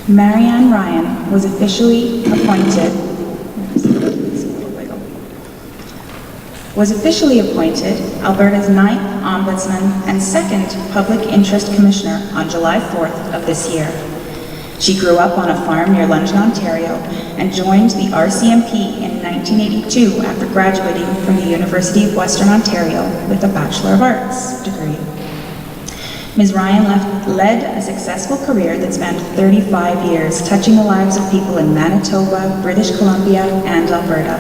Marianne Ryan was officially appointed Alberta's 9th Ombudsman and 2nd Public Interest Commissioner on July 4th of this year. She grew up on a farm near London, Ontario, and joined the RCMP in 1982 after graduating from the University of Western Ontario with a Bachelor of Arts degree. Ms. Ryan led a successful career that spanned 35 years, touching the lives of people in Manitoba, British Columbia, and Alberta.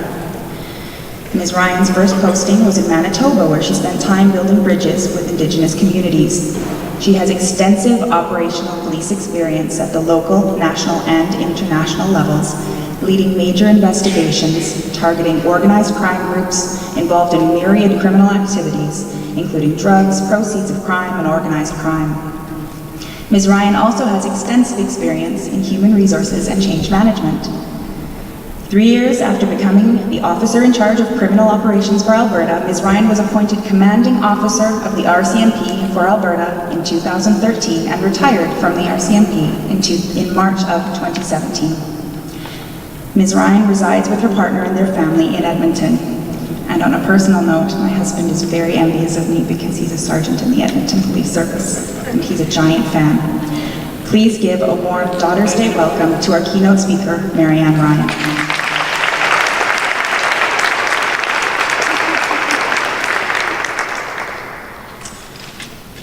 Ms. Ryan's first posting was in Manitoba, where she spent time building bridges with Indigenous communities. She has extensive operational police experience at the local, national, and international levels, leading major investigations targeting organized crime groups involved in myriad criminal activities, including drugs, proceeds of crime, and organized crime. Ms. Ryan also has extensive experience in human resources and change management. 3 years after becoming the officer in charge of criminal operations for Alberta, Ms. Ryan was appointed commanding officer of the RCMP for Alberta in 2013 and retired from the RCMP in March of 2017. Ms. Ryan resides with her partner and their family in Edmonton. And on a personal note, my husband is very envious of me because he's a sergeant in the Edmonton Police Service, and he's a giant fan. Please give a warm Daughter's Day welcome to our keynote speaker, Marianne Ryan.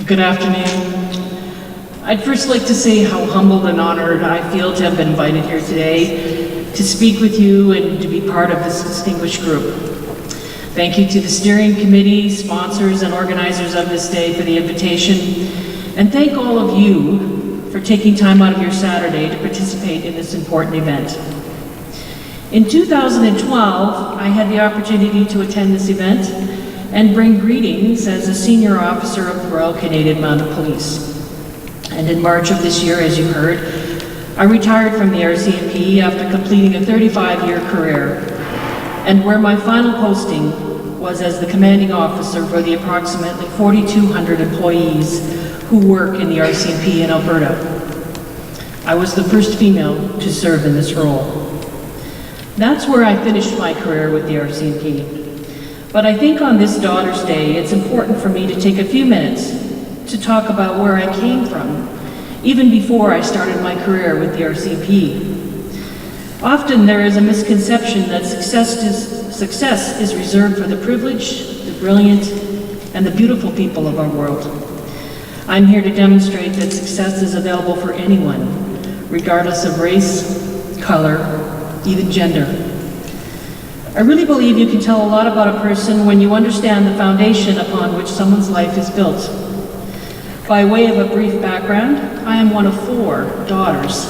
Good afternoon. I'd first like to say how humbled and honored I feel to have been invited here today to speak with you and to be part of this distinguished group. Thank you to the steering committee, sponsors, and organizers of this day for the invitation, and thank all of you for taking time out of your Saturday to participate in this important event. In 2012, I had the opportunity to attend this event and bring greetings as a senior officer of the Royal Canadian Mounted Police. And in March of this year, as you heard, I retired from the RCMP after completing a 35-year career, and where my final posting was as the commanding officer for the approximately 4,200 employees who work in the RCMP in Alberta. I was the first female to serve in this role. That's where I finished my career with the RCMP. But I think on this Daughter's Day, it's important for me to take a few minutes to talk about where I came from, even before I started my career with the RCMP. Often there is a misconception that success is reserved for the privileged, the brilliant, and the beautiful people of our world. I'm here to demonstrate that success is available for anyone, regardless of race, color, even gender. I really believe you can tell a lot about a person when you understand the foundation upon which someone's life is built. By way of a brief background, I am one of 4 daughters,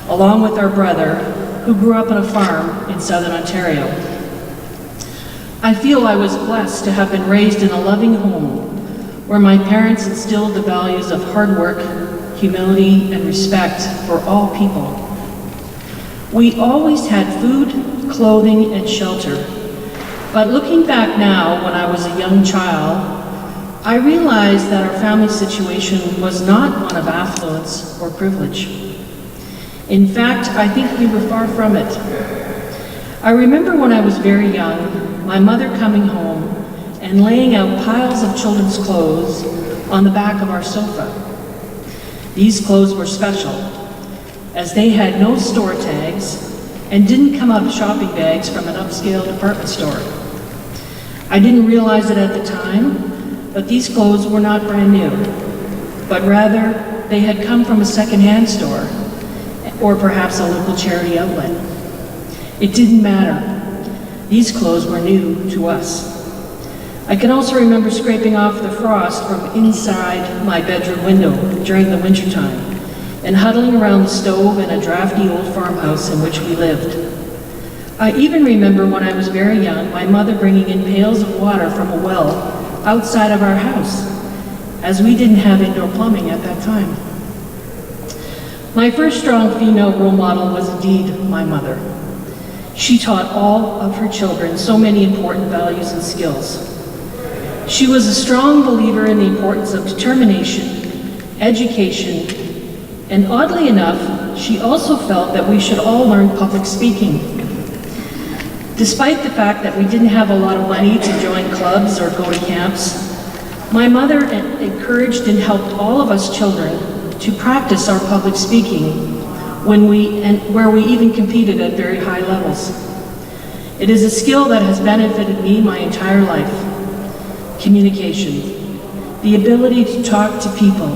along with our brother, who grew up on a farm in southern Ontario. I feel I was blessed to have been raised in a loving home where my parents instilled the values of hard work, humility, and respect for all people. We always had food, clothing, and shelter. But looking back now, when I was a young child, I realized that our family situation was not one of affluence or privilege. In fact, I think we were far from it. I remember when I was very young, my mother coming home and laying out piles of children's clothes on the back of our sofa. These clothes were special, as they had no store tags and didn't come out of shopping bags from an upscale department store. I didn't realize it at the time, but these clothes were not brand new, but rather they had come from a secondhand store or perhaps a local charity outlet. It didn't matter. These clothes were new to us. I can also remember scraping off the frost from inside my bedroom window during the wintertime and huddling around the stove in a drafty old farmhouse in which we lived. I even remember when I was very young, my mother bringing in pails of water from a well outside of our house, as we didn't have indoor plumbing at that time. My first strong female role model was indeed my mother. She taught all of her children so many important values and skills. She was a strong believer in the importance of determination, education, and oddly enough, she also felt that we should all learn public speaking. Despite the fact that we didn't have a lot of money to join clubs or go to camps, my mother encouraged and helped all of us children to practice our public speaking where we even competed at very high levels. It is a skill that has benefited me my entire life. Communication, the ability to talk to people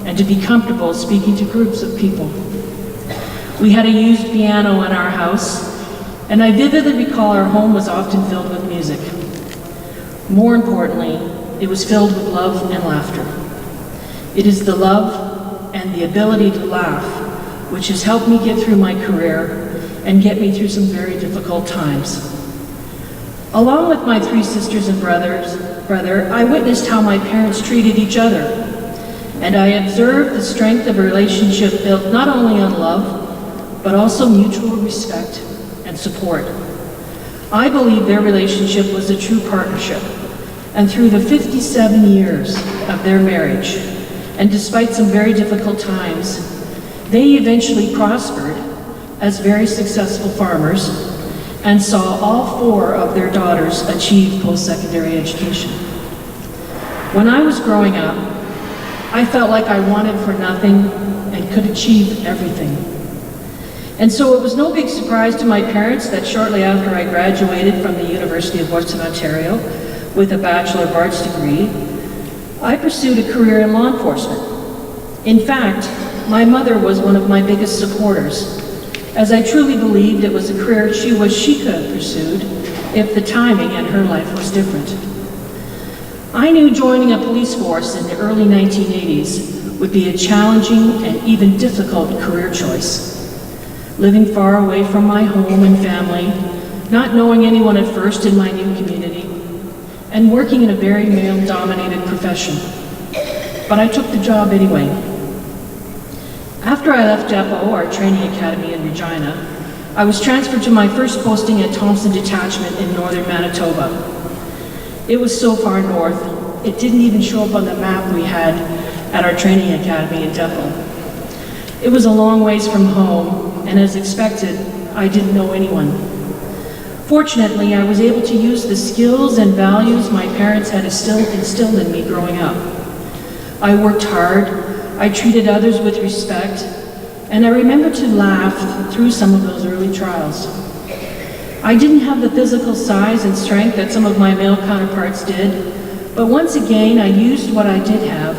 and to be comfortable speaking to groups of people. We had a used piano in our house, and I vividly recall our home was often filled with music. More importantly, it was filled with love and laughter. It is the love and the ability to laugh which has helped me get through my career and get me through some very difficult times. Along with my 3 sisters and brother, I witnessed how my parents treated each other, and I observed the strength of a relationship built not only on love, but also mutual respect and support. I believe their relationship was a true partnership, and through the 57 years of their marriage, and despite some very difficult times, they eventually prospered as very successful farmers and saw all 4 of their daughters achieve post-secondary education. When I was growing up, I felt like I wanted for nothing and could achieve everything. And so it was no big surprise to my parents that shortly after I graduated from the University of Western Ontario with a Bachelor of Arts degree, I pursued a career in law enforcement. In fact, my mother was one of my biggest supporters, as I truly believed it was a career she could have pursued if the timing in her life was different. I knew joining a police force in the early 1980s would be a challenging and even difficult career choice. Living far away from my home and family, not knowing anyone at first in my new community, and working in a very male-dominated profession. But I took the job anyway. After I left Depot, our training academy in Regina, I was transferred to my first posting at Thompson Detachment in northern Manitoba. It was so far north, it didn't even show up on the map we had at our training academy in Depot. It was a long ways from home, and as expected, I didn't know anyone. Fortunately, I was able to use the skills and values my parents had instilled in me growing up. I worked hard, I treated others with respect, and I remember to laugh through some of those early trials. I didn't have the physical size and strength that some of my male counterparts did, but once again, I used what I did have,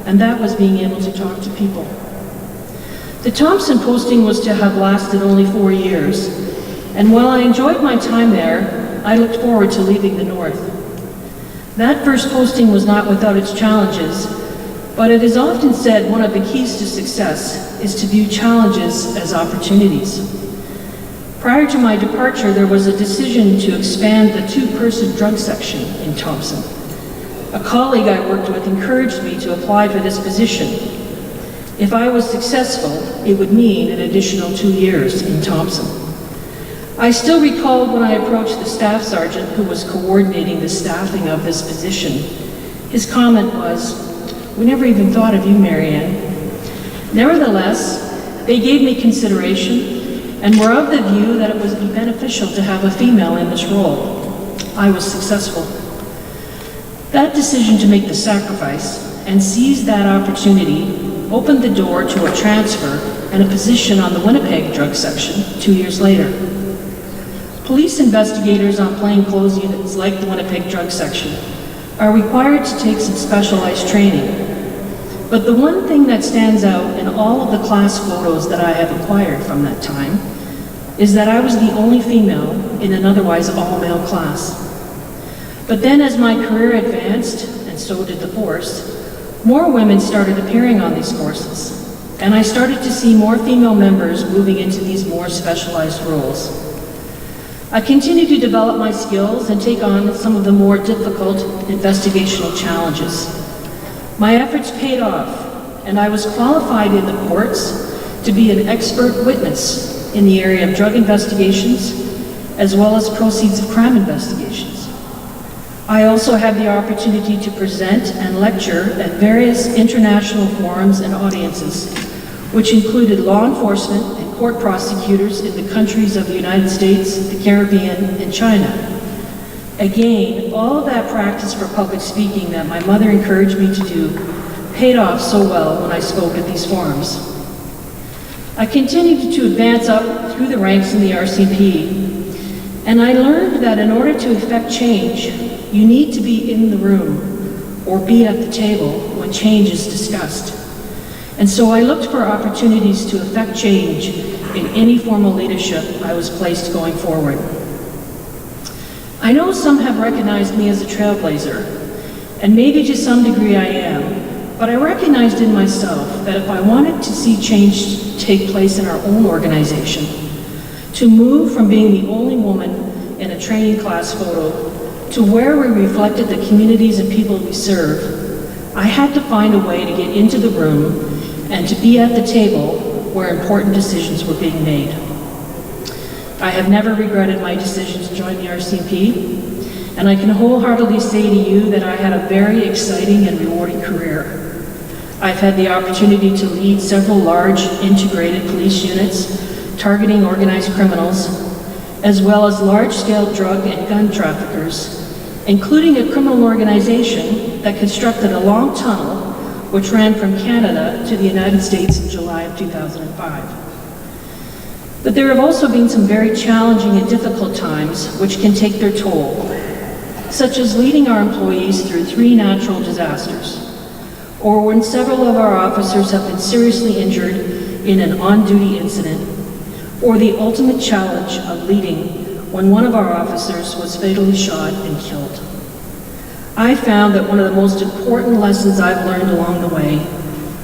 and that was being able to talk to people. The Thompson posting was to have lasted only 4 years, and while I enjoyed my time there, I looked forward to leaving the North. That first posting was not without its challenges, but it is often said one of the keys to success is to view challenges as opportunities. Prior to my departure, there was a decision to expand the 2-person drug section in Thompson. A colleague I worked with encouraged me to apply for this position. If I was successful, it would mean an additional 2 years in Thompson. I still recalled when I approached the staff sergeant who was coordinating the staffing of this position. His comment was, "We never even thought of you, Marianne." Nevertheless, they gave me consideration and were of the view that it would be beneficial to have a female in this role. I was successful. That decision to make the sacrifice and seize that opportunity opened the door to a transfer and a position on the Winnipeg drug section 2 years later. Police investigators on plainclothes units like the Winnipeg drug section are required to take some specialized training. But the one thing that stands out in all of the class photos that I have acquired from that time is that I was the only female in an otherwise all-male class. But then as my career advanced, and so did the force, more women started appearing on these courses, and I started to see more female members moving into these more specialized roles. I continued to develop my skills and take on some of the more difficult investigational challenges. My efforts paid off, and I was qualified in the courts to be an expert witness in the area of drug investigations, as well as proceeds of crime investigations. I also had the opportunity to present and lecture at various international forums and audiences, which included law enforcement and court prosecutors in the countries of the United States, the Caribbean, and China. Again, all of that practice for public speaking that my mother encouraged me to do paid off so well when I spoke at these forums. I continued to advance up through the ranks in the RCMP, and I learned that in order to effect change, you need to be in the room or be at the table when change is discussed. And so I looked for opportunities to effect change in any formal leadership I was placed going forward. I know some have recognized me as a trailblazer, and maybe to some degree I am, but I recognized in myself that if I wanted to see change take place in our own organization, to move from being the only woman in a training class photo to where we reflected the communities and people we serve, I had to find a way to get into the room and to be at the table where important decisions were being made. I have never regretted my decision to join the RCMP, and I can wholeheartedly say to you that I had a very exciting and rewarding career. I've had the opportunity to lead several large integrated police units targeting organized criminals, as well as large-scale drug and gun traffickers, including a criminal organization that constructed a long tunnel which ran from Canada to the United States in July of 2005. But there have also been some very challenging and difficult times which can take their toll, such as leading our employees through 3 natural disasters, or when several of our officers have been seriously injured in an on-duty incident, or the ultimate challenge of leading when one of our officers was fatally shot and killed. I found that one of the most important lessons I've learned along the way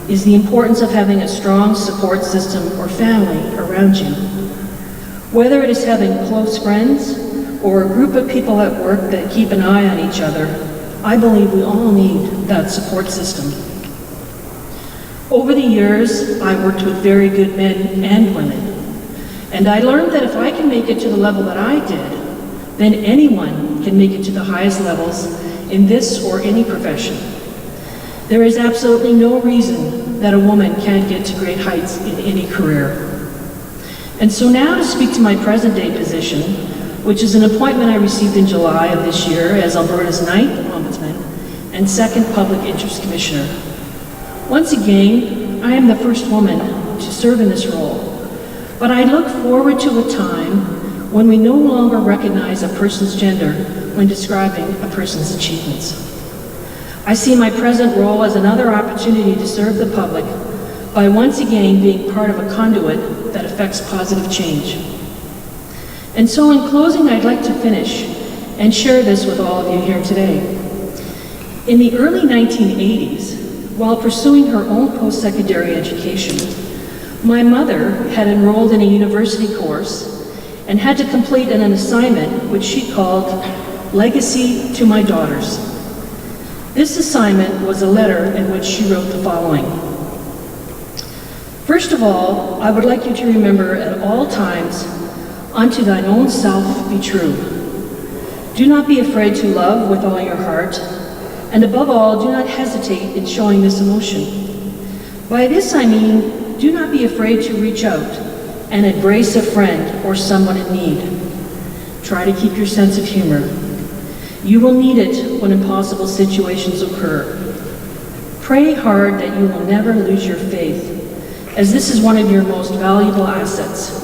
is the importance of having a strong support system or family around you. Whether it is having close friends or a group of people at work that keep an eye on each other, I believe we all need that support system. Over the years, I worked with very good men and women, and I learned that if I can make it to the level that I did, then anyone can make it to the highest levels in this or any profession. There is absolutely no reason that a woman can't get to great heights in any career. And so now to speak to my present day position, which is an appointment I received in July of this year as Alberta's 9th Ombudsman and 2nd Public Interest Commissioner. Once again, I am the first woman to serve in this role, but I look forward to a time when we no longer recognize a person's gender when describing a person's achievements. I see my present role as another opportunity to serve the public by once again being part of a conduit that affects positive change. And so in closing, I'd like to finish and share this with all of you here today. In the early 1980s, while pursuing her own post-secondary education, my mother had enrolled in a university course and had to complete an assignment which she called Legacy to My Daughters. This assignment was a letter in which she wrote the following. First of all, I would like you to remember at all times, unto thine own self be true. Do not be afraid to love with all your heart, and above all, do not hesitate in showing this emotion. By this I mean, do not be afraid to reach out and embrace a friend or someone in need. Try to keep your sense of humor. You will need it when impossible situations occur. Pray hard that you will never lose your faith, as this is one of your most valuable assets.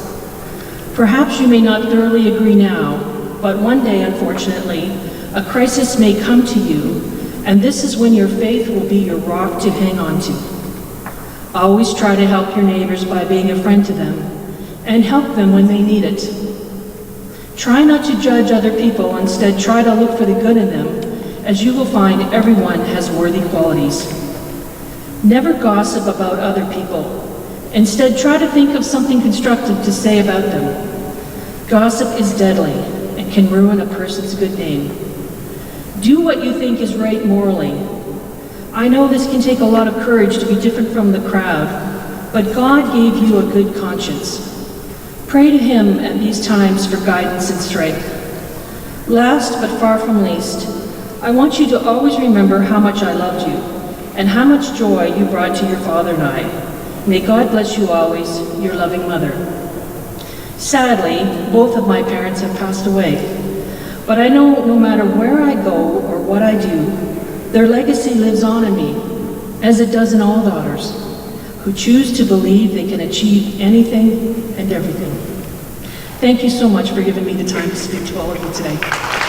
Perhaps you may not thoroughly agree now, but one day, unfortunately, a crisis may come to you, and this is when your faith will be your rock to hang on to. Always try to help your neighbors by being a friend to them, and help them when they need it. Try not to judge other people, instead try to look for the good in them, as you will find everyone has worthy qualities. Never gossip about other people. Instead, try to think of something constructive to say about them. Gossip is deadly and can ruin a person's good name. Do what you think is right morally. I know this can take a lot of courage to be different from the crowd, but God gave you a good conscience. Pray to Him at these times for guidance and strength. Last but far from least, I want you to always remember how much I loved you and how much joy you brought to your father and I. May God bless you always, your loving mother. Sadly, both of my parents have passed away, but I know no matter where I go or what I do, their legacy lives on in me, as it does in all daughters who choose to believe they can achieve anything and everything. Thank you so much for giving me the time to speak to all of you today.